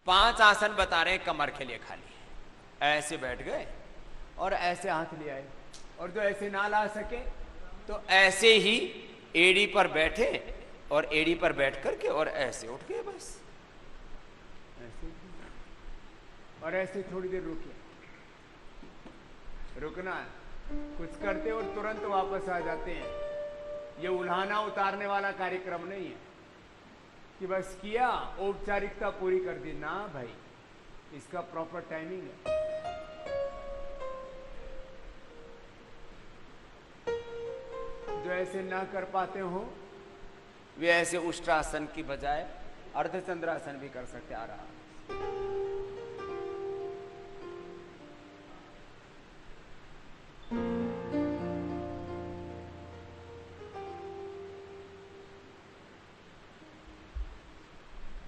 5 आसन बता रहे हैं कमर के लिए खाली। ऐसे बैठ गए और ऐसे हाथ ले आए, और जो ऐसे ना ला सके तो ऐसे ही एड़ी पर बैठे और एड़ी पर बैठ करके और ऐसे उठ गए, बस ऐसे। और ऐसे थोड़ी देर रुके, रुकना है, कुछ करते और तुरंत वापस आ जाते हैं। ये उल्हाना उतारने वाला कार्यक्रम नहीं है कि बस किया औपचारिकता पूरी कर दी, ना भाई, इसका प्रॉपर टाइमिंग है। जो ऐसे ना कर पाते हो वे ऐसे उष्ट्रासन की बजाय अर्धचंद्रासन भी कर सकते आराम।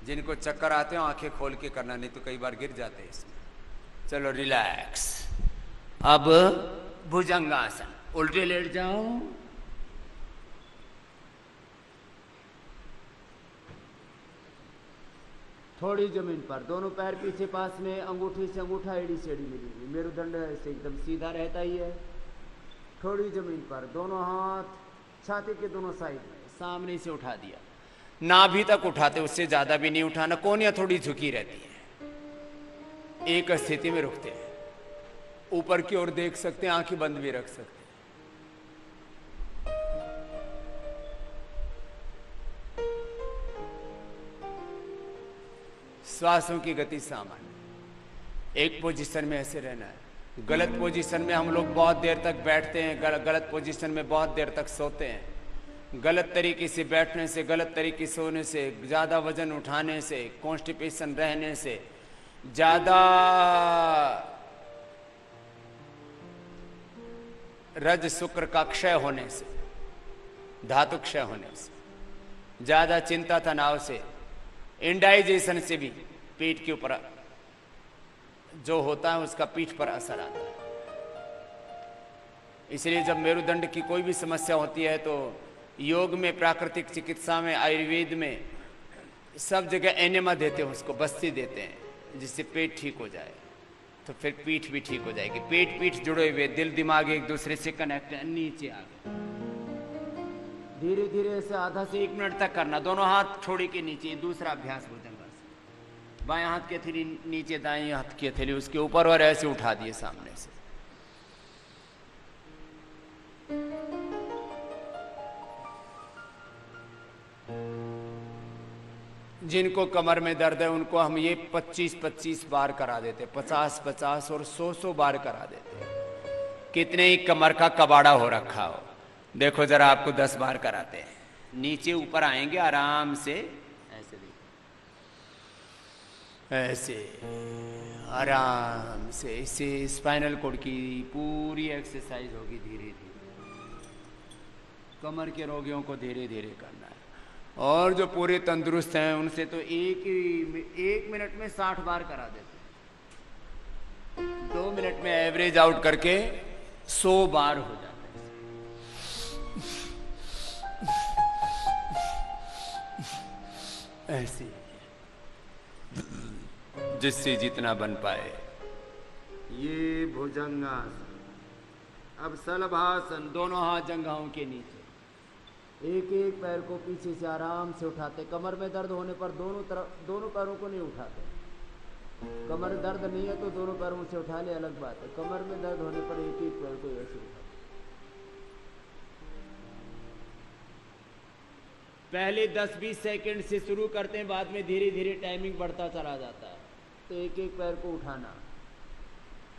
जिनको चक्कर आते हो आंखें खोल के करना, नहीं तो कई बार गिर जाते हैं इसमें। चलो रिलैक्स। अब भुजंगासन, उल्टे लेट जाओ, थोड़ी जमीन पर, दोनों पैर पीछे पास में, अंगूठी से अंगूठा, एड़ी से एड़ी मिलेगी। मेरुदंड ऐसे एकदम सीधा रहता ही है। थोड़ी जमीन पर, दोनों हाथ छाती के दोनों साइड में, सामने से उठा दिया, नाभि तक उठाते, उससे ज्यादा भी नहीं उठाना। कोनियां थोड़ी झुकी रहती है, एक स्थिति में रुकते हैं। ऊपर की ओर देख सकते हैं, आंखें बंद भी रख सकते हैं। श्वासों की गति सामान्य, एक पोजीशन में ऐसे रहना है। गलत पोजीशन में हम लोग बहुत देर तक बैठते हैं, गलत पोजीशन में बहुत देर तक सोते हैं। गलत तरीके से बैठने से, गलत तरीके से सोने से, ज़्यादा वजन उठाने से, कॉन्स्टिपेशन रहने से, ज़्यादा रज शुक्र का क्षय होने से, धातु क्षय होने से, ज़्यादा चिंता तनाव से, इंडाइजेशन से भी पेट के ऊपर जो होता है उसका पीठ पर असर आता है। इसलिए जब मेरुदंड की कोई भी समस्या होती है तो योग में, प्राकृतिक चिकित्सा में, आयुर्वेद में सब जगह एनेमा देते हैं, उसको बस्ती देते हैं, जिससे पेट ठीक हो जाए। तो फिर पीठ भी ठीक हो जाएगी। पेट पीठ जुड़े हुए, दिल दिमाग एक दूसरे से कनेक्ट है। नीचे आ गए, धीरे धीरे से आधा से 1 मिनट तक करना। दोनों हाथ छोड़े के नीचे। दूसरा अभ्यास भुजंगासन, बाएं हाथ की हथेली नीचे, दाएं हाथ की हथेली उसके ऊपर, और ऐसे उठा दिए सामने से। जिनको कमर में दर्द है उनको हम ये 25-25 बार करा देते, 50-50 और 100-100 बार करा देते। कितने ही कमर का कबाड़ा हो रखा हो, देखो जरा, आपको 10 बार कराते हैं। नीचे ऊपर आएंगे आराम से, ऐसे देखो, ऐसे आराम से। इससे स्पाइनल कॉर्ड की पूरी एक्सरसाइज होगी धीरे धीरे। कमर के रोगियों को धीरे धीरे करना है। और जो पूरे तंदुरुस्त हैं उनसे तो एक मिनट में 60 बार करा देते हैं। 2 मिनट में एवरेज आउट करके 100 बार हो जाता है। ऐसे जिससे जितना बन पाए। ये भुजंगासन। अब शलभासन, दोनों हाथ जंघाओं के नीचे, एक एक पैर को पीछे से आराम से उठाते। कमर में दर्द होने पर दोनों पैरों को नहीं उठाते। कमर दर्द नहीं है तो दोनों पैरों से उठा ले, अलग बात है। कमर में दर्द होने पर एक एक पैर को ऐसे उठाते। पहले 10-20 सेकंड से शुरू करते हैं, बाद में धीरे धीरे टाइमिंग बढ़ता चला जाता है। तो एक एक पैर को उठाना,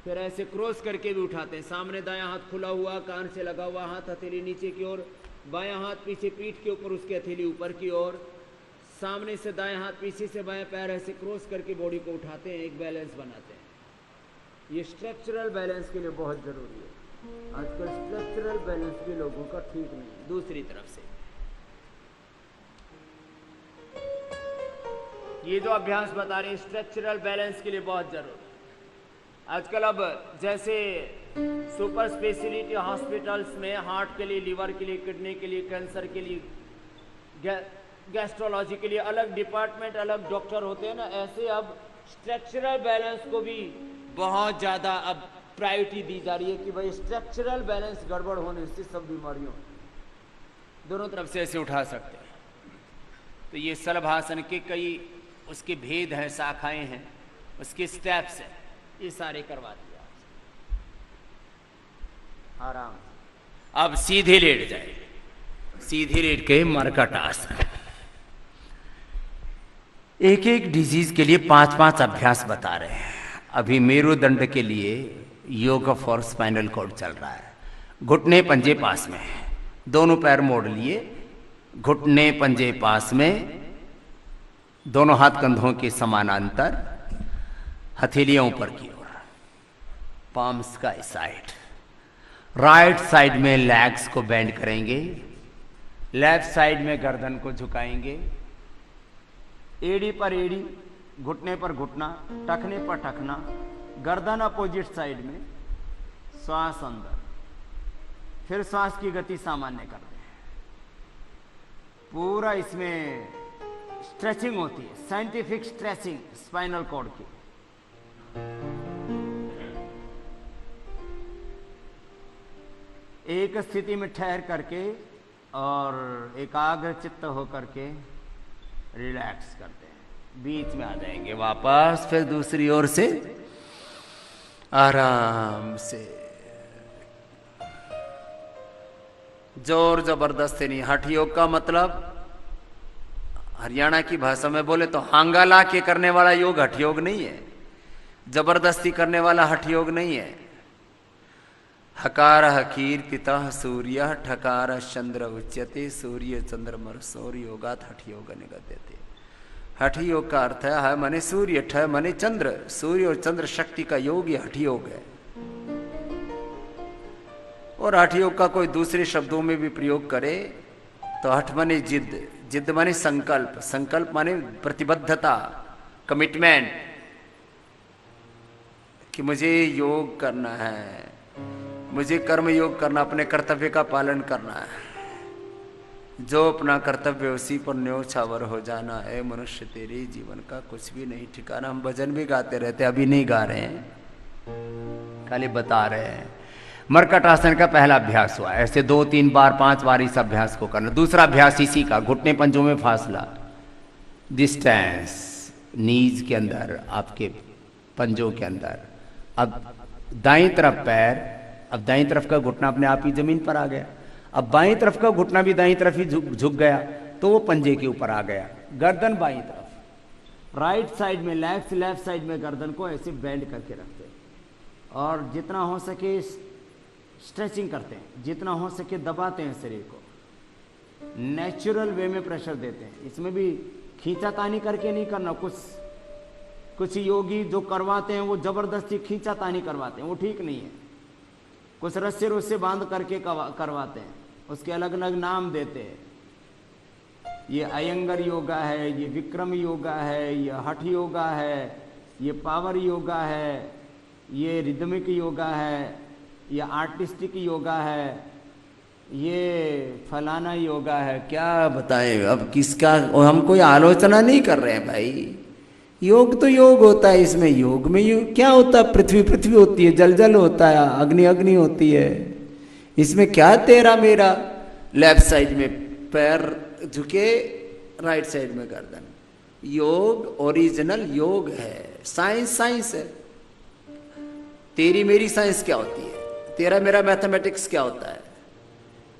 फिर ऐसे क्रॉस करके भी उठाते हैं। सामने दायां हाथ खुला हुआ, कान से लगा हुआ हाथ, हथेली नीचे की ओर, बायां हाथ पीछे पीठ के ऊपर, उसकी हथेली ऊपर की ओर, सामने से दायां हाथ, पीछे से बायां पैर, ऐसे क्रॉस करके बॉडी को उठाते हैं, एक बैलेंस बनाते हैं। ये स्ट्रक्चरल बैलेंस के लिए बहुत जरूरी है। आजकल स्ट्रक्चरल बैलेंस भी लोगों का ठीक नहीं। दूसरी तरफ से ये जो अभ्यास बता रहे हैं स्ट्रक्चरल बैलेंस के लिए बहुत जरूरी है। आजकल अब जैसे सुपर स्पेशलिटी हॉस्पिटल्स में हार्ट के लिए, लीवर के लिए, किडनी के लिए, कैंसर के लिए, गैस्ट्रोलॉजी के लिए अलग डिपार्टमेंट, अलग डॉक्टर होते हैं ना, ऐसे अब स्ट्रक्चरल बैलेंस को भी बहुत ज़्यादा अब प्रायोरिटी दी जा रही है कि भाई स्ट्रक्चरल बैलेंस गड़बड़ होने से सब बीमारियों दोनों तरफ से ऐसे उठा सकते हैं। तो ये शलभासन के कई उसके भेद हैं, शाखाएं हैं, उसके स्टेप्स हैं, ये सारे करवा दिया आराम। अब सीधे लेट जाए, सीधे लेट के मरकट आसन। एक एक डिजीज के लिए 5-5 अभ्यास बता रहे हैं। अभी मेरुदंड के लिए योग फॉर स्पाइनल कॉर्ड चल रहा है। घुटने पंजे पास में, दोनों पैर मोड़ लिए, घुटने पंजे पास में, दोनों हाथ कंधों के समानांतर, हथेलियां ऊपर की ओर, पाम्स का साइड। राइट साइड में लेग्स को बेंड करेंगे, लेफ्ट साइड में गर्दन को झुकाएंगे, एड़ी पर एड़ी, घुटने पर घुटना, टखने पर टखना, गर्दन अपोजिट साइड में, श्वास अंदर, फिर श्वास की गति सामान्य कर दें। पूरा इसमें स्ट्रेचिंग होती है, साइंटिफिक स्ट्रेचिंग स्पाइनल कॉर्ड की। एक स्थिति में ठहर करके और एकाग्र चित्त होकर के रिलैक्स करते हैं, बीच में आ जाएंगे वापस, फिर दूसरी ओर से आराम से, जोर जबरदस्ती नहीं। हठ योग का मतलब हरियाणा की भाषा में बोले तो हांगाला के करने वाला योग हठ योग नहीं है, जबरदस्ती करने वाला हठ योग नहीं है। हकार कीर्तितः सूर्य ठकार चंद्र उच्यते सूर्य चंद्रमर सौर्य योगात हठ योग निगद्यते। हठ योग का अर्थ है माने सूर्य, ठ माने चंद्र, सूर्य और चंद्र शक्ति का योग, ये हठ योग है। और हठ योग का कोई दूसरे शब्दों में भी प्रयोग करे तो हठ माने जिद, जिद माने संकल्प, संकल्प माने प्रतिबद्धता, कमिटमेंट, कि मुझे योग करना है, मुझे कर्म योग करना, अपने कर्तव्य का पालन करना है। जो अपना कर्तव्य उसी पर न्योछावर हो जाना है। मनुष्य तेरे जीवन का कुछ भी नहीं ठिकाना। हम भजन भी गाते रहते, अभी नहीं गा रहे हैं, खाली बता रहे हैं। मरकट आसन का पहला अभ्यास हुआ, ऐसे 2, 3 बार 5 बार इस अभ्यास को करना। दूसरा अभ्यास इसी का, घुटने पंजों में फासला, डिस्टेंस, नीज के अंदर, आपके पंजों के अंदर। अब दाईं तरफ पैर, अब दाईं तरफ का घुटना अपने आप ही जमीन पर आ गया। अब बाईं तरफ का घुटना भी दाईं तरफ ही झुक गया, तो वो पंजे के ऊपर आ गया। गर्दन बाईं तरफ, राइट साइड में लेफ्ट साइड में गर्दन को ऐसे बेंड करके रखते हैं और जितना हो सके स्ट्रेचिंग करते हैं, जितना हो सके दबाते हैं शरीर को, नेचुरल वे में प्रेशर देते हैं। इसमें भी खींचातानी करके नहीं करना। कुछ योगी जो करवाते हैं वो जबरदस्ती खींचातानी करवाते हैं, वो ठीक नहीं है। कुछ रस्से रुस्से बांध करके करवाते हैं, उसके अलग अलग नाम देते हैं। ये अयंगर योगा है, ये विक्रम योगा है, ये हठ योगा है, ये पावर योगा है, ये रिदमिक योगा है, ये आर्टिस्टिक योगा है, ये फलाना योगा है। क्या बताएं अब किसका, हम कोई आलोचना नहीं कर रहे हैं भाई। योग तो योग होता है, इसमें योग में योग क्या होता है? पृथ्वी होती है, जल जल होता है, अग्नि होती है। इसमें क्या तेरा मेरा? लेफ्ट साइड में पैर झुके, राइट साइड में गर्दन। योग ओरिजिनल योग है, साइंस है। तेरी मेरी साइंस क्या होती है? तेरा मेरा मैथमेटिक्स क्या होता है?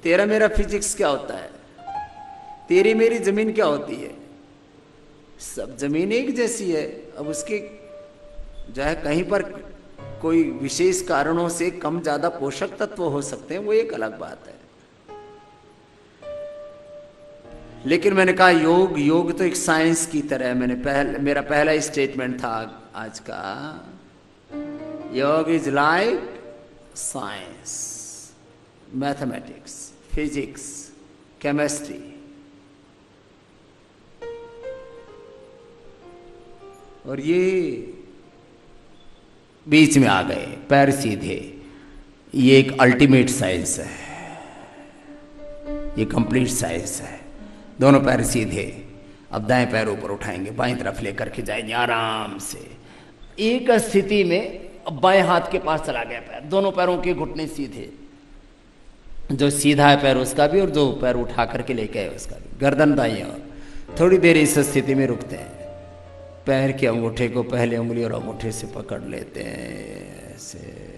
तेरा मेरा फिजिक्स क्या होता है? तेरी मेरी जमीन क्या होती है? सब जमीन एक जैसी है। अब उसके चाहे कहीं पर कोई विशेष कारणों से कम ज्यादा पोषक तत्व हो सकते हैं, वो एक अलग बात है। लेकिन मैंने कहा योग तो एक साइंस की तरह है। मेरा पहला स्टेटमेंट था आज का, योग is like science, mathematics, physics, chemistry. और ये बीच में आ गए, पैर सीधे। ये एक अल्टीमेट साइंस है, ये कंप्लीट साइंस है। दोनों पैर सीधे, अब दाएं पैर ऊपर उठाएंगे, बाएं तरफ लेकर के जाएंगे आराम से। एक स्थिति में अब बाएं हाथ के पास चला गया पैर, दोनों पैरों के घुटने सीधे, जो सीधा है पैर उसका भी और जो पैर उठा करके लेके आए उसका भी, गर्दन दाईं ओर। थोड़ी देर इस स्थिति में रुकते हैं, पैर के अंगूठे को पहले उंगली और अंगूठे से पकड़ लेते हैं ऐसे।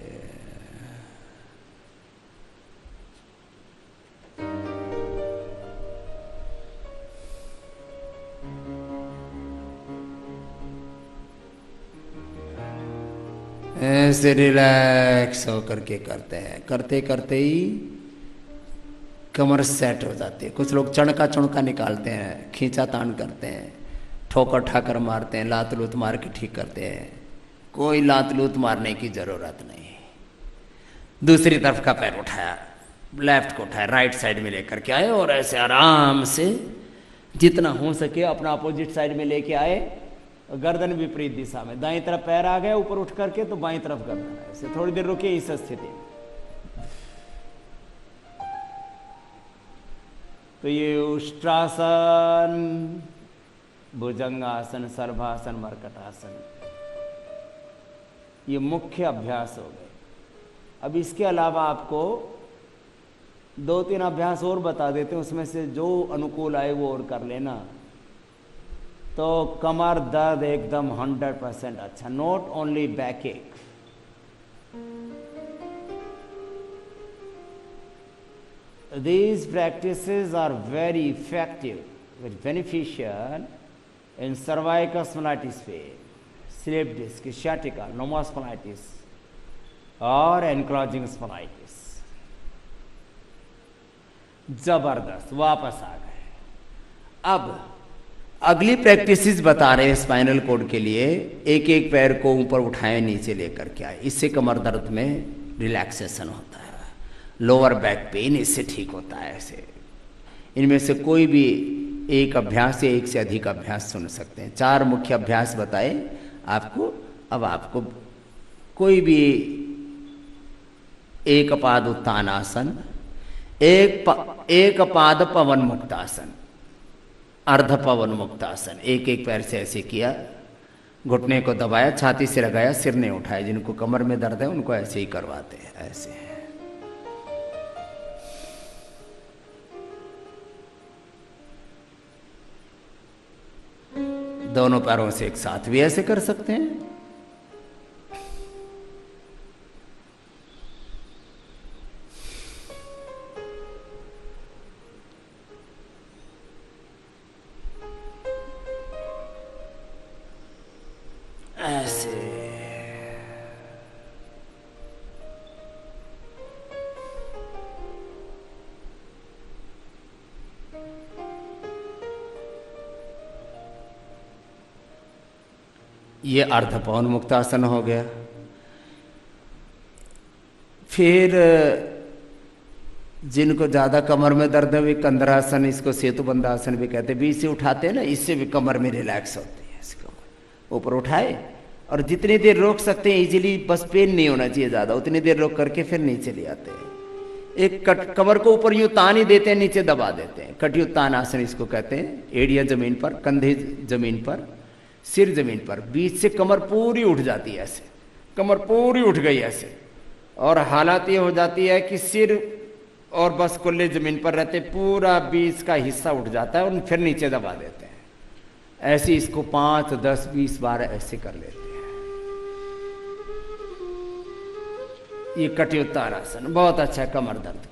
ऐसे रिलैक्स होकर के करते हैं, करते करते ही कमर सेट हो जाती है। कुछ लोग चणका चुणका निकालते हैं, खींचा तान करते हैं, ठोकर ठाकर मारते हैं, लात लूत मार के ठीक करते हैं। कोई लात लूत मारने की जरूरत नहीं। दूसरी तरफ का पैर उठाया, लेफ्ट को उठाया, राइट साइड में लेकर के आए और ऐसे आराम से जितना हो सके अपना अपोजिट साइड में लेके आए, गर्दन विपरीत दिशा में। दाईं तरफ पैर आ गया ऊपर उठ करके तो बाईं तरफ गर्दन, ऐसे थोड़ी देर रुके इस स्थिति में। तो ये उष्ट्रासन, भुजंगासन, सर्वासन, मर्कटासन, ये मुख्य अभ्यास हो गए। अब इसके अलावा आपको 2-3 अभ्यास और बता देते हैं, उसमें से जो अनुकूल आए वो और कर लेना। तो कमर दर्द एकदम 100% अच्छा, नॉट ओनली बैक एक। These practices are very effective, very beneficial in cervical spondylitis pain, slip disc, sciatica, pneumospondylitis और एनक्रोजिंग स्पॉन्डिलाइटिस। जबरदस्त, वापस आ गए। अब अगली प्रैक्टिसेस बता रहे हैं स्पाइनल कोड के लिए। एक एक पैर को ऊपर उठाएं, नीचे लेकर के आए, इससे कमर दर्द में रिलैक्सेशन होता है। लोअर बैक पेन इससे ठीक होता है। ऐसे इनमें से कोई भी एक अभ्यास या एक से अधिक अभ्यास सुन सकते हैं। 4 मुख्य अभ्यास बताए आपको। अब आपको कोई भी एक पाद उत्तानासन, एक पाद पवन मुक्तासन, अर्ध पवन मुक्तासन, एक एक पैर से ऐसे किया, घुटने को दबाया, छाती से लगाया, सिर नहीं उठाया। जिनको कमर में दर्द है उनको ऐसे ही करवाते हैं, ऐसे। दोनों पैरों से एक साथ भी ऐसे कर सकते हैं। ऐसे ये अर्ध पवन मुक्तासन हो गया। फिर जिनको ज़्यादा कमर में दर्द है वे कंधरासन, इसको सेतु बंधासन भी कहते हैं, बीच से उठाते हैं ना, इससे भी कमर में रिलैक्स होती है। इसको ऊपर उठाए और जितनी देर रोक सकते हैं इजीली, बस पेन नहीं होना चाहिए ज़्यादा, उतनी देर रोक करके फिर नीचे ले आते हैं। एक कमर को ऊपर यूँ तान ही देते हैं, नीचे दबा देते हैं, कटयुत्तान आसन इसको कहते हैं। एड़ियाँ जमीन पर, कंधे जमीन पर, सिर जमीन पर, बीच से कमर पूरी उठ जाती है ऐसे, कमर पूरी उठ गई ऐसे, और हालत ये हो जाती है कि सिर और बस कुल्ले जमीन पर रहते, पूरा बीच का हिस्सा उठ जाता है और फिर नीचे दबा देते हैं। ऐसे इसको 5, 10, 20 बार ऐसे कर लेते हैं। ये कटयुत्तान आसन बहुत अच्छा है कमर दर्द।